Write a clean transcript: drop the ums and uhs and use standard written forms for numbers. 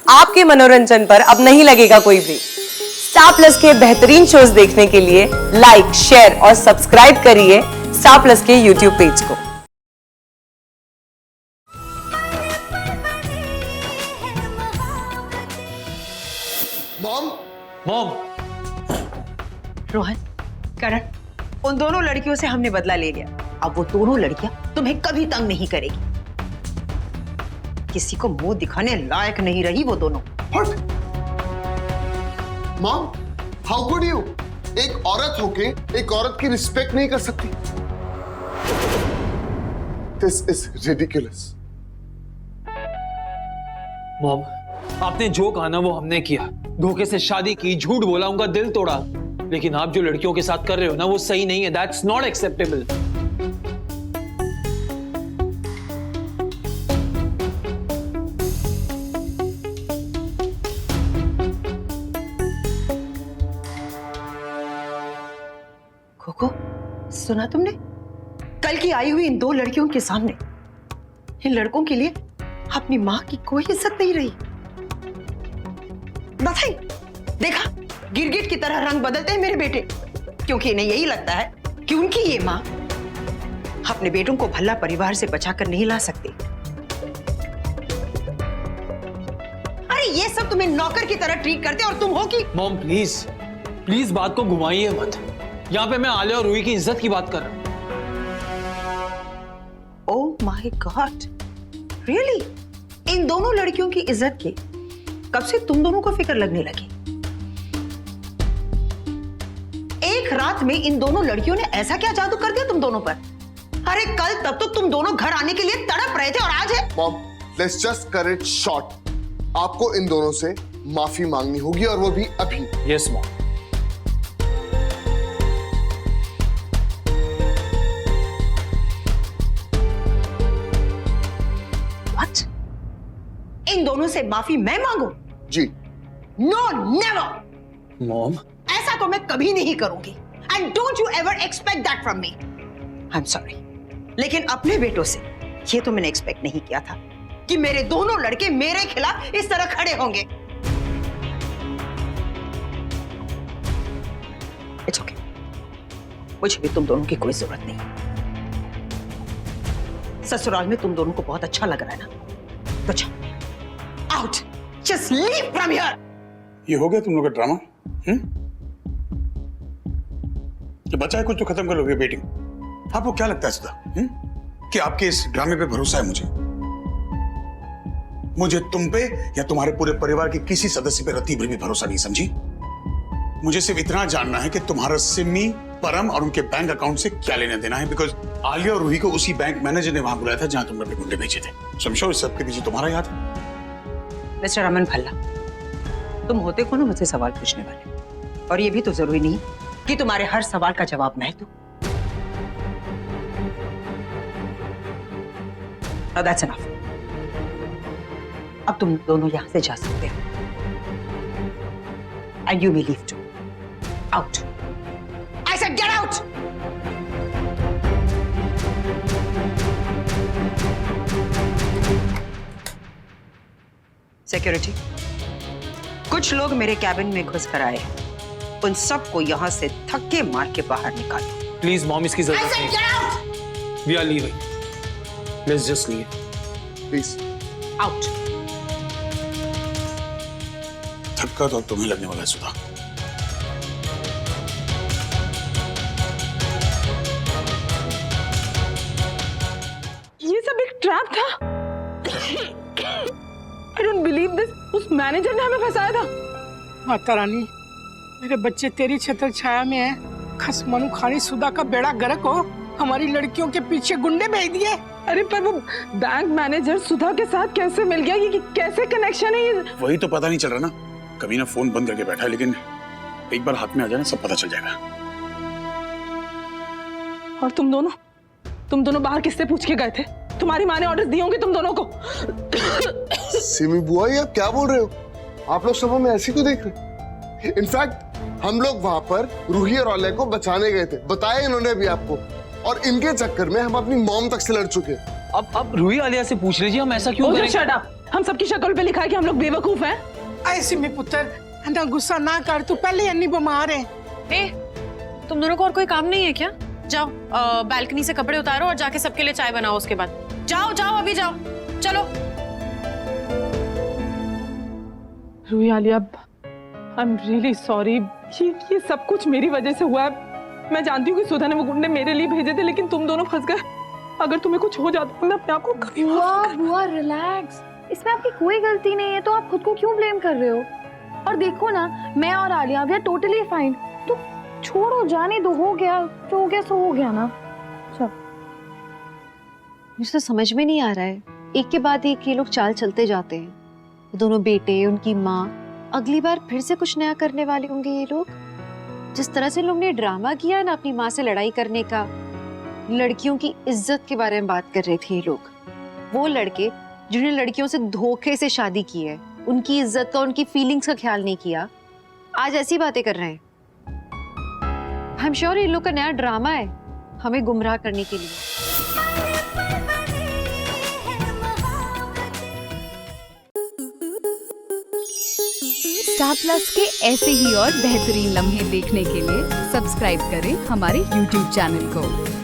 आपके मनोरंजन पर अब नहीं लगेगा कोई ब्रेक। स्टार प्लस के बेहतरीन शोज देखने के लिए लाइक, शेयर और सब्सक्राइब करिए स्टार प्लस के यूट्यूब पेज को। मॉम, मॉम, रोहन, करण, उन दोनों लड़कियों से हमने बदला ले लिया। अब वो दोनों लड़कियां तुम्हें कभी तंग नहीं करेगी। किसी को मुंह दिखाने लायक नहीं रही वो दोनों। Mom, how could you? एक औरत होके एक औरत की रिस्पेक्ट नहीं कर सकती? This is ridiculous. मॉम, आपने जो कहा ना वो हमने किया। धोखे से शादी की, झूठ बोला, उनका दिल तोड़ा। लेकिन आप जो लड़कियों के साथ कर रहे हो ना वो सही नहीं है। That's not acceptable. कोको, सुना तुमने? कल की आई हुई इन दो लड़कियों के सामने इन लड़कों के लिए अपनी माँ की कोई इज्जत नहीं रही। बताइए, देखा गिरगिट की तरह रंग बदलते हैं मेरे बेटे, क्योंकि इन्हें यही लगता है कि उनकी ये माँ अपने बेटों को भला परिवार से बचाकर नहीं ला सकती। अरे ये सब तुम्हें नौकर की तरह ट्रीट करते और तुम हो कि। मॉम प्लीज, प्लीज बात को घुमाइए मत। यहाँ पे मैं आलिया और रूही की इज्जत की बात कर रहा हूँ। Oh my god, really? इन दोनों लड़कियों की इज्जत की कब से तुम दोनों को फिक्र लगने लगी? एक रात में इन दोनों लड़कियों ने ऐसा क्या जादू कर दिया तुम दोनों पर? अरे कल तक तो तुम दोनों घर आने के लिए तड़प रहे थे और आज है। Mom, let's just cut it short. आपको इन दोनों से माफी मांगनी होगी और वो भी अभी। Yes mom. व्हाट? इन दोनों से माफी मैं मांगू? जी। No, never. मॉम, ऐसा तो मैं कभी नहीं करूंगी। And don't you ever expect that from me. I am sorry, लेकिन अपने बेटों से ये तो मैंने एक्सपेक्ट नहीं किया था कि मेरे दोनों लड़के मेरे खिलाफ इस तरह खड़े होंगे। इट्स ओके, मुझे भी तुम दोनों की कोई जरूरत नहीं। ससुराल में तुम दोनों को बहुत अच्छा लग रहा है ना, तो चलो out, just leave from here. ये हो गया तुम लोग का ड्रामा? ये बचा है कुछ तो खत्म कर लोगे बेटिंग। आपको क्या लगता है सुधा, कि आपके इस ड्रामे पे भरोसा है? मुझे तुम पे या तुम्हारे पूरे परिवार के किसी सदस्य पे रत्ती भर भी भरोसा नहीं, समझी? मुझे सिर्फ इतना जानना है कि तुम्हारा सिमी, परम और उनके बैंक अकाउंट से क्या लेना देना है, बिकॉज आलिया और रूही को उसी बैंक मैनेजर ने वहां बुलाया था जहां तुमने अपने गुंडे भेजे थे। समझो, इस सब के पीछे तुम्हारा याद है। मिस्टर अमन भल्ला, तुम होते कौन हो मुझसे सवाल पूछने वाले? और ये भी तो जरूरी नहीं कि तुम्हारे हर सवाल का जवाब मैं दूं। Now that's enough. अब तुम दोनों यहां से जा सकते हो। And you may leave too. Out. I said get out. Security. कुछ लोग मेरे कैबिन में घुस कर आए हैं। उन सबको यहां से धक्के मार के बाहर निकालो। प्लीज मॉम, इसकी I जरूरत said नहीं। get out. We are leaving. Let's just leave. Please. Out. धक्का तो तुम्हें लगने वाला है सुधा। ये सब एक ट्रैप था। I don't believe this. उस मैनेजर ने हमें फंसाया था। माता रानी, मेरे बच्चे तेरी छत्र छाया में है। खस मनु खानी सुधा का बेड़ा गर्क हो, हमारी लड़कियों के पीछे गुंडे भेज दिए। अरे पर वो बैंक मैनेजर सुधा के साथ कैसे मिल गया? ये कैसे कनेक्शन है ये? वही तो पता नहीं चल रहा ना। कभी ना फोन बंद करके बैठा है, लेकिन एक बार हाथ में आ जाए ना सब पता चल जाएगा। और तुम दोनों बाहर किससे पूछ के गए थे? तुम्हारी माँ ने ऑर्डर दिए होंगे तुम दोनों को। सिमी बुआ, ये आप क्या बोल रहे हो? आप लोग सब हमें ऐसे क्यों देख रहे? इनफैक्ट हम लोग वहां पर रूही और आलिया को बचाने गए थे, बताया इन्होंने भी आपको। और इनके चक्कर में हम अपनी मॉम तक से लड़ चुके। अब रूही आलिया से पूछ लीजिए, हम ऐसा क्यों करें? Shut up. हम सबकी शक्ल पे लिखा है कि हम लोग बेवकूफ हैं। ऐ सिमी पुत्र, ना गुस्सा ना कर, तू पहले अन्नी बीमार है। ए, तुम दोनों को और कोई काम नहीं है क्या? जाओ बालकनी से कपड़े उतारो और जाके सबके लिए चाय बनाओ। उसके बाद जाओ जाओ, अभी जाओ, चलो। Roohi, Alia, I am really sorry. ये सब कुछ मेरी वजह से हुआ है। मैं जानती हूँ कि सुधा ने वो गुंडे मेरे लिए भेजे थे, लेकिन तुम दोनों फंस गए। अगर तुम्हें कुछ हो जाता मैं अपने आप को कभी बुआ रिलैक्स, इसमें आपकी कोई गलती नहीं है, तो आप खुद को क्यों ब्लेम कर रहे हो? और देखो ना, मैं और Alia we are totally fine. तो छोड़ो, जाने दो, हो गया जो हो गया सो हो गया ना। चल, मुझे तो समझ में नहीं आ रहा है, एक के बाद एक ये लोग चाल चलते जाते हैं। दोनों बेटे, उनकी माँ, अगली बार फिर से कुछ नया करने वाले होंगे ये लोग। जिस तरह से लोग ने ड्रामा किया है ना अपनी माँ से लड़ाई करने का, लड़कियों की इज्जत के बारे में बात कर रहे थे ये लोग। वो लड़के जिन्होंने लड़कियों से धोखे से शादी की है, उनकी इज्जत का, उनकी फीलिंग्स का ख्याल नहीं किया, आज ऐसी बातें कर रहे हैं। आई एम श्योर ये लोग का नया ड्रामा है हमें गुमराह करने के लिए। स्टार प्लस के ऐसे ही और बेहतरीन लम्हे देखने के लिए सब्सक्राइब करें हमारे YouTube चैनल को।